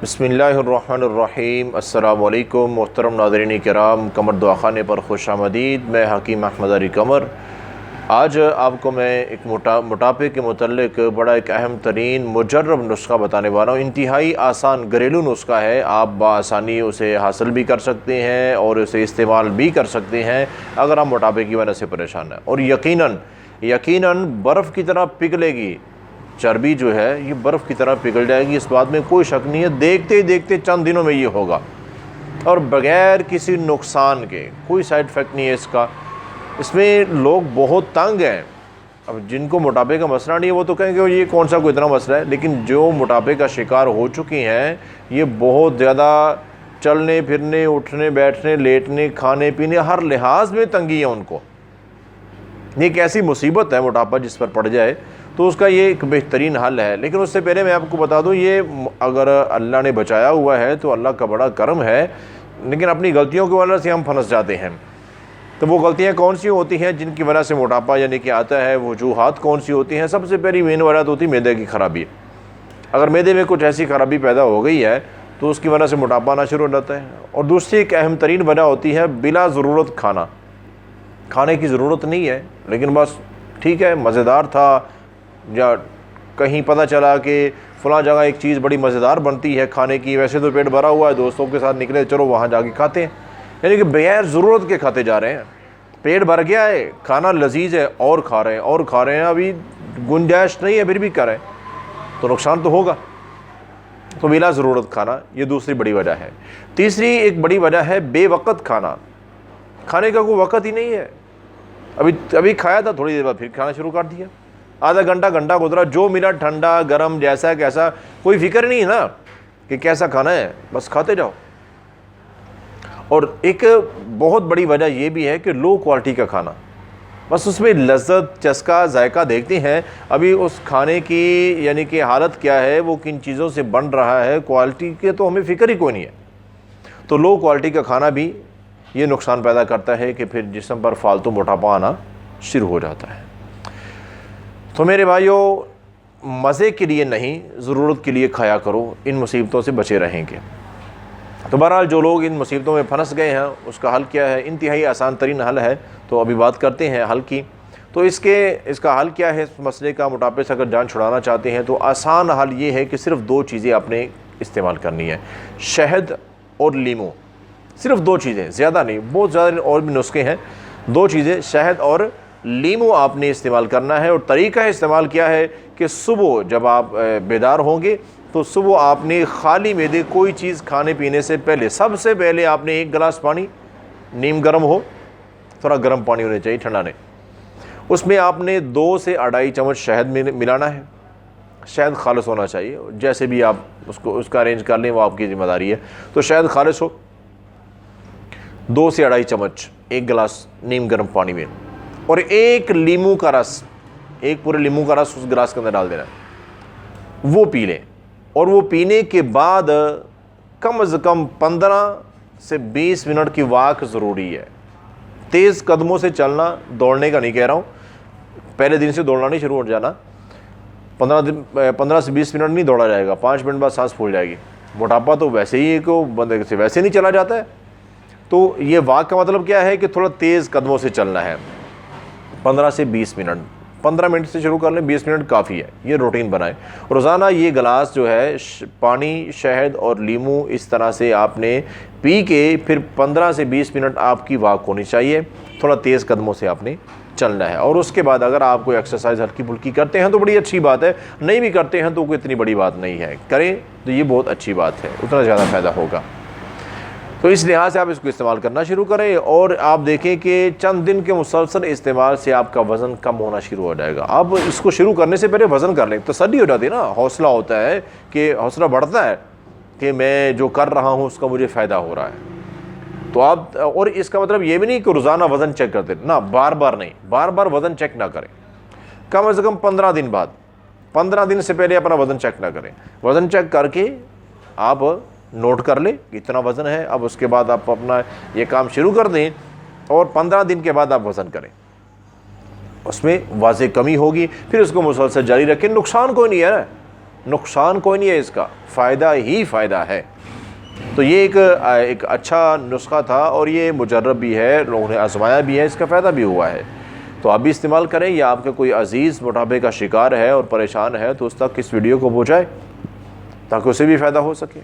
बिस्मिल्लाहिर्रहमानिर्रहीम। अस्सलामु अलैकुम मोहतरम नाज़रीन किराम, कमर दुआ खाने पर खुश आमदीद। मैं हकीम अहमद अली कमर। आज आपको मैं एक मोटापे के मुतल्लिक बड़ा एक अहम तरीन मुजर्रब नुस्खा बताने वाला हूँ। इंतहाई आसान घरेलू नुस्खा है, आप बआसानी उसे हासिल भी कर सकते हैं और उसे इस्तेमाल भी कर सकते हैं अगर आप मोटापे की वजह से परेशान हैं। और यकीनन बर्फ़ की तरह पिघलेगी चर्बी जो है, ये बर्फ़ की तरह पिघल जाएगी, इस बात में कोई शक नहीं है। देखते ही देखते चंद दिनों में ये होगा और बग़ैर किसी नुकसान के, कोई साइड इफ़ेक्ट नहीं है इसका। इसमें लोग बहुत तंग हैं। अब जिनको मोटापे का मसला नहीं है वो तो कहेंगे ये कौन सा कोई इतना मसला है, लेकिन जो मोटापे का शिकार हो चुकी हैं, ये बहुत ज़्यादा चलने फिरने, उठने बैठने, लेटने, खाने पीने, हर लिहाज में तंगी है उनको। ये एक ऐसी मुसीबत है मोटापा, जिस पर पड़ जाए तो उसका ये एक बेहतरीन हल है। लेकिन उससे पहले मैं आपको बता दूं, ये अगर अल्लाह ने बचाया हुआ है तो अल्लाह का बड़ा करम है, लेकिन अपनी गलतियों की वजह से हम फंस जाते हैं। तो वो गलतियां कौन सी होती हैं जिनकी वजह से मोटापा यानी कि आता है, वजूहात कौन सी होती हैं? सबसे पहली मेन वजह तो होती है मैदे की ख़राबी। अगर मैदे में कुछ ऐसी ख़राबी पैदा हो गई है तो उसकी वजह से मोटापा आना शुरू हो जाता है। और दूसरी एक अहम तरीन वजह होती है बिला ज़रूरत खाना। खाने की ज़रूरत नहीं है, लेकिन बस ठीक है, मज़ेदार था, या कहीं पता चला कि फ़लाँ जगह एक चीज़ बड़ी मज़ेदार बनती है खाने की, वैसे तो पेट भरा हुआ है, दोस्तों के साथ निकले, चलो वहाँ जाके खाते हैं, यानी कि बगैर ज़रूरत के खाते जा रहे हैं। पेट भर गया है, खाना लजीज है और खा रहे हैं, अभी गुंजाइश नहीं है फिर भी कर रहे हैं, तो नुकसान तो होगा। तो बिला ज़रूरत खाना, ये दूसरी बड़ी वजह है। तीसरी एक बड़ी वजह है बेवक़्त खाना। खाने का कोई वक़्त ही नहीं है। अभी खाया था, थोड़ी देर बाद फिर खाना शुरू कर दिया, आधा घंटा गुजरा, जो मिला ठंडा गरम जैसा कैसा, कोई फिक्र नहीं है ना कि कैसा खाना है, बस खाते जाओ। और एक बहुत बड़ी वजह यह भी है कि लो क्वालिटी का खाना, बस उसमें लज्जत, चस्का, जायका देखते हैं, अभी उस खाने की यानी कि हालत क्या है, वो किन चीज़ों से बन रहा है, क्वालिटी के तो हमें फ़िक्र ही कोई नहीं है। तो लो क्वालिटी का खाना भी ये नुकसान पैदा करता है कि फिर जिस्म पर फालतू मोटापा आना शुरू हो जाता है। तो मेरे भाइयों, मज़े के लिए नहीं, ज़रूरत के लिए खाया करो, इन मुसीबतों से बचे रहेंगे। तो बहरहाल जो लोग इन मुसीबतों में फंस गए हैं, उसका हल क्या है? इंतहाई आसान तरीन हल है। तो अभी बात करते हैं हल की। तो इसका हल क्या है? इस मसले का, मोटापे से अगर जान छुड़ाना चाहते हैं तो आसान हल ये है कि सिर्फ़ दो चीज़ें आपने इस्तेमाल करनी है, शहद और लीमू। सिर्फ दो चीज़ें, ज़्यादा नहीं, बहुत ज़्यादा और भी नुस्खे हैं। दो चीज़ें, शहद और लीमू आपने इस्तेमाल करना है। और तरीका इस्तेमाल क्या है कि सुबह जब आप बेदार होंगे तो सुबह आपने खाली मैदे कोई चीज़ खाने पीने से पहले, सबसे पहले आपने एक गिलास पानी, नीम गर्म हो, थोड़ा गर्म पानी होना चाहिए, ठंडा नहीं, उसमें आपने 2 से 2.5 चम्मच शहद मिलाना है। शहद खालिस होना चाहिए, जैसे भी आप उसका अरेंज कर लें, वो आपकी ज़िम्मेदारी है। तो शहद खालिस हो, 2 से 2.5 चम्मच एक गिलास नीम गर्म पानी में, और एक लीमू का रस, एक पूरे लीमू का रस उस गिलास के अंदर डाल देना, वो पी लें। और वो पीने के बाद कम से कम 15 से 20 मिनट की वॉक ज़रूरी है। तेज़ कदमों से चलना, दौड़ने का नहीं कह रहा हूँ, पहले दिन से दौड़ना नहीं शुरू हो जाना। 15 से 20 मिनट नहीं दौड़ा जाएगा, 5 मिनट बाद सांस फूल जाएगी। मोटापा तो वैसे ही को बंदे से वैसे नहीं चला जाता है। तो ये वॉक का मतलब क्या है कि थोड़ा तेज़ कदमों से चलना है, 15 से 20 मिनट, 15 मिनट से शुरू कर लें, 20 मिनट काफ़ी है। ये रूटीन बनाएं। रोज़ाना ये गिलास जो है पानी, शहद और लीमू इस तरह से आपने पी के फिर 15 से 20 मिनट आपकी वॉक होनी चाहिए, थोड़ा तेज़ कदमों से आपने चलना है। और उसके बाद अगर आप कोई एक्सरसाइज हल्की फुल्की करते हैं तो बड़ी अच्छी बात है, नहीं भी करते हैं तो कोई इतनी बड़ी बात नहीं है, करें तो ये बहुत अच्छी बात है, उतना ज़्यादा फ़ायदा होगा। तो इस लिहाज से आप इसको इस्तेमाल करना शुरू करें और आप देखें कि चंद दिन के मुसलसल इस्तेमाल से आपका वज़न कम होना शुरू हो जाएगा। आप इसको शुरू करने से पहले वज़न कर लें, तसल्ली हो जाती है ना, हौसला होता है कि हौसला बढ़ता है कि मैं जो कर रहा हूँ उसका मुझे फ़ायदा हो रहा है। तो आप, और इसका मतलब ये भी नहीं कि रोज़ाना वज़न चेक करते ना, बार बार नहीं, बार बार वज़न चेक ना करें। कम से कम 15 दिन बाद, 15 दिन से पहले अपना वज़न चेक ना करें। वज़न चेक करके आप नोट कर ले कितना वज़न है। अब उसके बाद आप अपना ये काम शुरू कर दें और 15 दिन के बाद आप वज़न करें, उसमें वाज़े कमी होगी, फिर उसको मुसलसल जारी रखें, नुकसान कोई नहीं है। नुकसान कोई नहीं है इसका, फ़ायदा ही फ़ायदा है। तो ये एक अच्छा नुस्खा था और ये मुजर्रब भी है, लोगों ने आजमाया भी है, इसका फ़ायदा भी हुआ है। तो आप भी इस्तेमाल करें, या आपका कोई अज़ीज़ मोटापे का शिकार है और परेशान है तो उस तक इस वीडियो को पहुँचाएँ ताकि उसे भी फ़ायदा हो सके।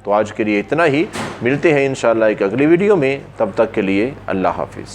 तो आज के लिए इतना ही, मिलते हैं इंशाअल्लाह एक अगली वीडियो में, तब तक के लिए अल्लाह हाफ़िज़।